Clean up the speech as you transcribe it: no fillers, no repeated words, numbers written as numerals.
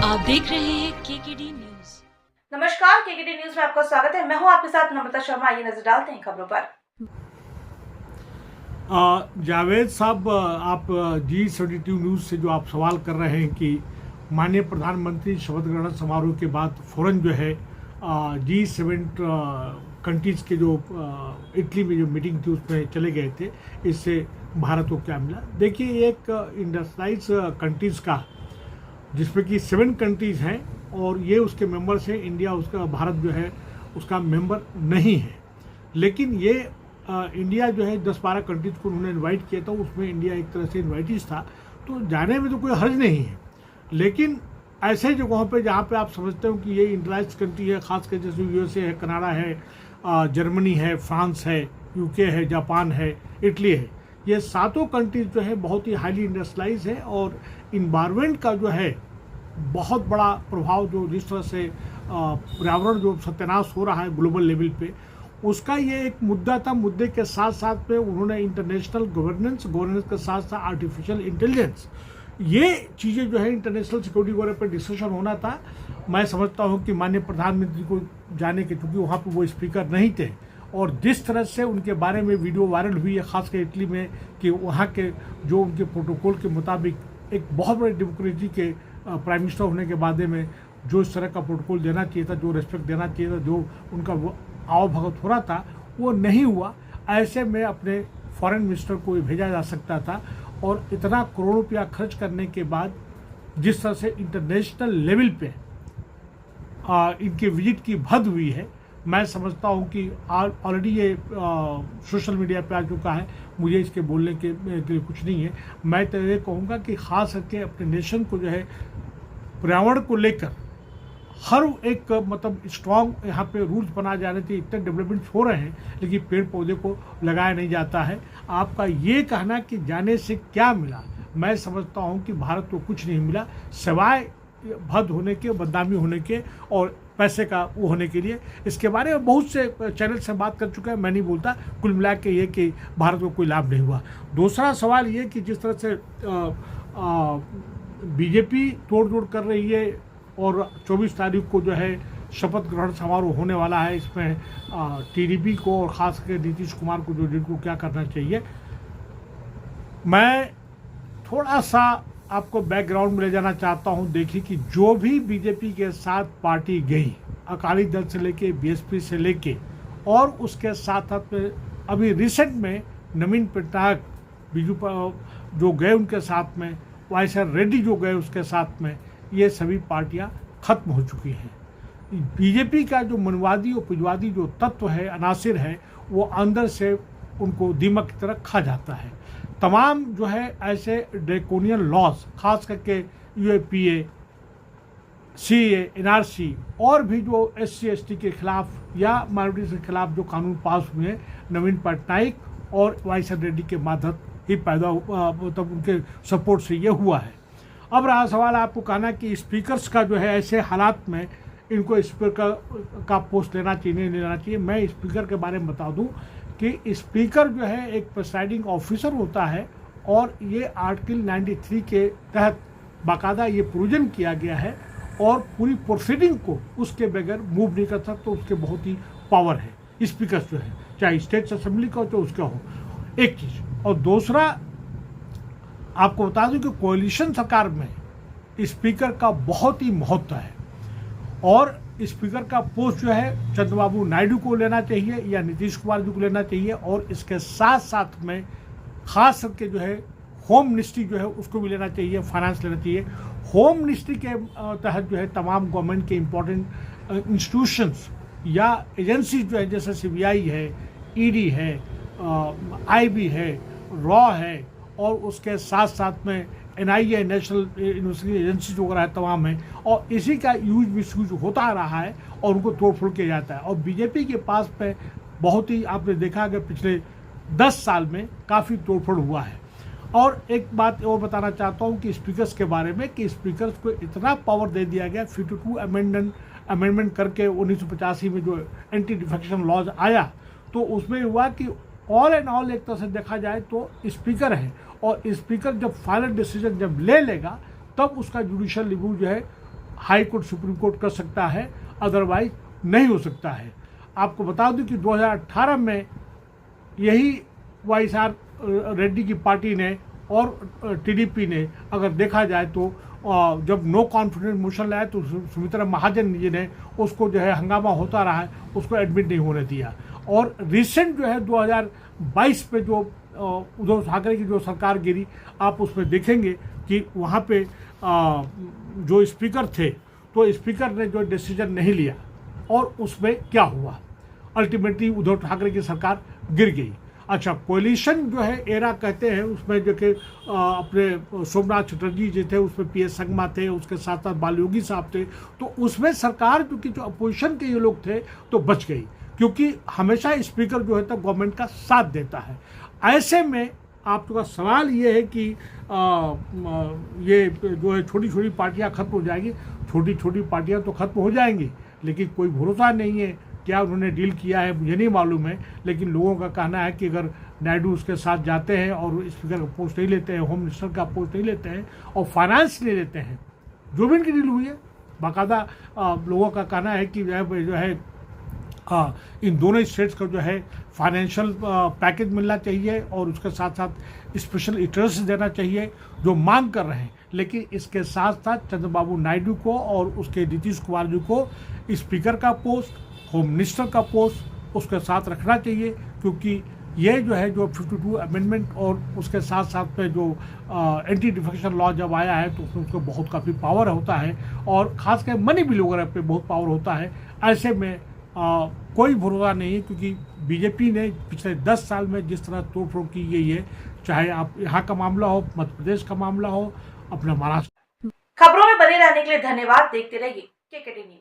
आप देख रहे हैं केकेडी न्यूज। नमस्कार, केकेडी न्यूज में आपका स्वागत है। मैं हूं आपके साथ नम्रता शर्मा। ये नजर डालते हैं खबरों पर। जावेद साहब, आप G72 न्यूज से जो आप सवाल कर रहे हैं कि माननीय प्रधानमंत्री शपथ ग्रहण समारोह के बाद फौरन जो है G7 कंट्रीज के जो इटली में जो मीटिंग थी उसमें चले गए थे, इससे भारत को क्या मिला? देखिए, एक इंडस्ट्रियलाइज कंट्रीज का जिसमें कि 7 कंट्रीज हैं और ये उसके मेंबर्स हैं। इंडिया उसका, भारत जो है उसका मेंबर नहीं है, लेकिन ये इंडिया जो है 10-12 कंट्रीज को उन्होंने इनवाइट किया था, उसमें इंडिया एक तरह से इन्वाइटीज था, तो जाने में तो कोई हर्ज नहीं है। लेकिन ऐसे जगहों पे जहाँ पे आप समझते हो कि ये इंडस्ट्रियलाइज कंट्री है, खासकर जैसे USA है, कनाडा है, जर्मनी है, फ्रांस है, UK है, जापान है, इटली है, ये 7 कंट्रीज जो है बहुत ही हाईली इंडस्ट्रियलाइज है और इन्वायरमेंट का जो है बहुत बड़ा प्रभाव, जो जिस तरह से पर्यावरण जो सत्यानाश हो रहा है ग्लोबल लेवल पे, उसका ये एक मुद्दा था। मुद्दे के साथ साथ में उन्होंने इंटरनेशनल गवर्नेंस के साथ साथ आर्टिफिशियल इंटेलिजेंस, ये चीज़ें जो है इंटरनेशनल सिक्योरिटी वगैरह पर डिस्कशन होना था। मैं समझता हूँ कि माननीय प्रधानमंत्री को जाने के, चूँकि वहाँ पर वो स्पीकर नहीं थे और जिस तरह से उनके बारे में वीडियो वायरल हुई है खासकर इटली में, कि वहाँ के जो उनके प्रोटोकॉल के मुताबिक एक बहुत बड़े डेमोक्रेसी के प्राइम मिनिस्टर होने के बाद में जो इस तरह का प्रोटोकॉल देना चाहिए था, जो रेस्पेक्ट देना चाहिए था, जो उनका आओ भगत हो रहा था, वो नहीं हुआ। ऐसे में अपने फॉरेन मिनिस्टर को भेजा जा सकता था और इतना करोड़ों रुपया खर्च करने के बाद जिस तरह से इंटरनेशनल लेवल पे इनके विजिट की भद हुई है, मैं समझता हूँ कि ऑलरेडी ये सोशल मीडिया पे आ चुका है। मुझे इसके बोलने के लिए कुछ नहीं है। मैं तो ये कहूँगा कि ख़ास करके अपने नेशन को जो है पर्यावरण को लेकर हर एक मतलब स्ट्रॉन्ग यहाँ पे रूल्स बनाए जाने चाहिए। इतने डेवलपमेंट हो रहे हैं लेकिन पेड़ पौधे को लगाया नहीं जाता है। आपका ये कहना कि जाने से क्या मिला, मैं समझता हूँ कि भारत को कुछ नहीं मिला सिवाय भद होने के, बदनामी होने के और पैसे का वो होने के लिए। इसके बारे में बहुत से चैनल से बात कर चुका है, मैं नहीं बोलता। कुल मिला के ये कि भारत को कोई लाभ नहीं हुआ। दूसरा सवाल ये कि जिस तरह से बीजेपी तोड़ कर रही है और 24 तारीख को जो है शपथ ग्रहण समारोह होने वाला है, इसमें TDP को और ख़ास करके नीतीश कुमार को जो जिनको क्या करना चाहिए, मैं थोड़ा सा आपको बैकग्राउंड में ले जाना चाहता हूं। देखिए कि जो भी बीजेपी के साथ पार्टी गई, अकाली दल से लेके BSP से लेके, और उसके साथ साथ में अभी रिसेंट में नवीन पटनायक बीजू जो गए उनके साथ में, वाईएसआर रेड्डी जो गए उसके साथ में, ये सभी पार्टियां खत्म हो चुकी हैं। बीजेपी का जो मनवादी और पुजवादी जो तत्व है, अनासिर है, वो अंदर से उनको दीमक की तरह खा जाता है। तमाम जो है ऐसे ड्रैकोनियन लॉज, खास करके UAPA, CAA, NRC और भी जो SC/ST के खिलाफ या माइनॉरिटी के खिलाफ जो कानून पास हुए हैं, नवीन पटनायक और वाईएसआर रेड्डी के माध्यम ही पैदा मतलब उनके सपोर्ट से ये हुआ है। अब रहा सवाल आपको कहना कि स्पीकर्स का जो है ऐसे हालात में इनको स्पीकर का पोस्ट लेना चाहिए नहीं लेना चाहिए। मैं स्पीकर के बारे में बता दूं कि स्पीकर जो है एक प्रिसाइडिंग ऑफिसर होता है और ये आर्टिकल 93 के तहत बाकायदा ये प्रोविजन किया गया है और पूरी प्रोसीडिंग को उसके बगैर मूव नहीं कर सकता। तो उसके बहुत ही पावर है स्पीकर जो है, चाहे स्टेट असेंबली का हो तो उसका हो, एक चीज़। और दूसरा आपको बता दूं कि कोalition सरकार में स्पीकर का बहुत ही महत्व है और स्पीकर का पोस्ट जो है चंद्रबाबू नायडू को लेना चाहिए या नीतीश कुमार जी को लेना चाहिए। और इसके साथ साथ में खास करके जो है होम मिनिस्ट्री जो है उसको भी लेना चाहिए, फाइनेंस लेना चाहिए। होम मिनिस्ट्री के तहत जो है तमाम गवर्नमेंट के इम्पोर्टेंट इंस्टीट्यूशंस या एजेंसीज जो है, जैसे CBI है, ED है, IB है, रॉ है, और उसके साथ साथ में NIA, नेशनल यूनिवर्सिटी एजेंसी वगैरह है, तमाम है, और इसी का यूज मिसयूज होता रहा है और उनको तोड़फोड़ किया जाता है। और बीजेपी के पास में बहुत ही आपने देखा कि पिछले 10 साल में काफ़ी तोड़फोड़ हुआ है। और एक बात और बताना चाहता हूँ कि स्पीकर्स के बारे में, कि स्पीकर्स को इतना पावर दे दिया गया 52 अमेंडमेंट करके 1985 में जो एंटी डिफेक्शन लॉज आया, तो उसमें हुआ कि ऑल एंड ऑल एक तरह से देखा जाए तो स्पीकर है, और स्पीकर जब फाइनल डिसीजन जब ले लेगा तब उसका जुडिशियल रिव्यू जो है हाई कोर्ट सुप्रीम कोर्ट कर सकता है, अदरवाइज नहीं हो सकता है। आपको बता दूं कि 2018 में यही वाईएसआर रेड्डी की पार्टी ने और टीडीपी ने अगर देखा जाए तो जब नो कॉन्फिडेंस मोशन लाया तो सुमित्रा महाजन जी ने उसको जो है हंगामा होता रहा है, उसको एडमिट नहीं होने दिया। और रिसेंट जो है 2022 पे जो उद्धव ठाकरे की जो सरकार गिरी, आप उसमें देखेंगे कि वहाँ पे जो स्पीकर थे तो स्पीकर ने जो डिसीजन नहीं लिया और उसमें क्या हुआ, अल्टीमेटली उद्धव ठाकरे की सरकार गिर गई। अच्छा, कोलिशन जो है एरा कहते हैं, उसमें जो कि अपने सोमनाथ चटर्जी जी थे, उसमें पीएस संगमा थे, उसके साथ साथ बालयोगी साहब थे, तो उसमें सरकार जो कि जो अपोजिशन के ये लोग थे तो बच गई, क्योंकि हमेशा स्पीकर जो है तो गवर्नमेंट का साथ देता है। ऐसे में आपका सवाल ये है कि ये जो है छोटी छोटी पार्टियां खत्म हो जाएंगी। छोटी छोटी पार्टियां तो खत्म हो जाएंगी, लेकिन कोई भरोसा नहीं है क्या उन्होंने डील किया है, मुझे नहीं मालूम है। लेकिन लोगों का कहना है कि अगर नायडू उसके साथ जाते हैं और स्पीकर का पोस्ट नहीं लेते हैं, होम मिनिस्टर का पोस्ट नहीं लेते हैं और फाइनेंस नहीं लेते हैं, जो भी इनकी डील हुई है, बाकायदा लोगों का कहना है कि जो है इन दोनों स्टेट्स को जो है फाइनेंशियल पैकेज मिलना चाहिए और उसके साथ साथ स्पेशल इंटरेस्ट देना चाहिए जो मांग कर रहे हैं। लेकिन इसके साथ साथ चंद्रबाबू नायडू को और उसके नीतीश कुमार जी को स्पीकर का पोस्ट, होम मिनिस्टर का पोस्ट उसके साथ रखना चाहिए, क्योंकि ये जो है जो 52 अमेंडमेंट और उसके साथ साथ में जो एंटी डिफेक्शन लॉ जब आया है तो उसमें उसको बहुत काफ़ी पावर होता है और ख़ासकर मनी बिल वगैरह पे बहुत पावर होता है। ऐसे में कोई भरोसा नहीं है, क्योंकि बीजेपी ने पिछले 10 साल में जिस तरह तोड़फोड़ की गई है, चाहे आप यहाँ का मामला हो, मध्य प्रदेश का मामला हो, अपना महाराष्ट्र। खबरों में बने रहने के लिए धन्यवाद। देखते रहिए केकेटी न्यूज।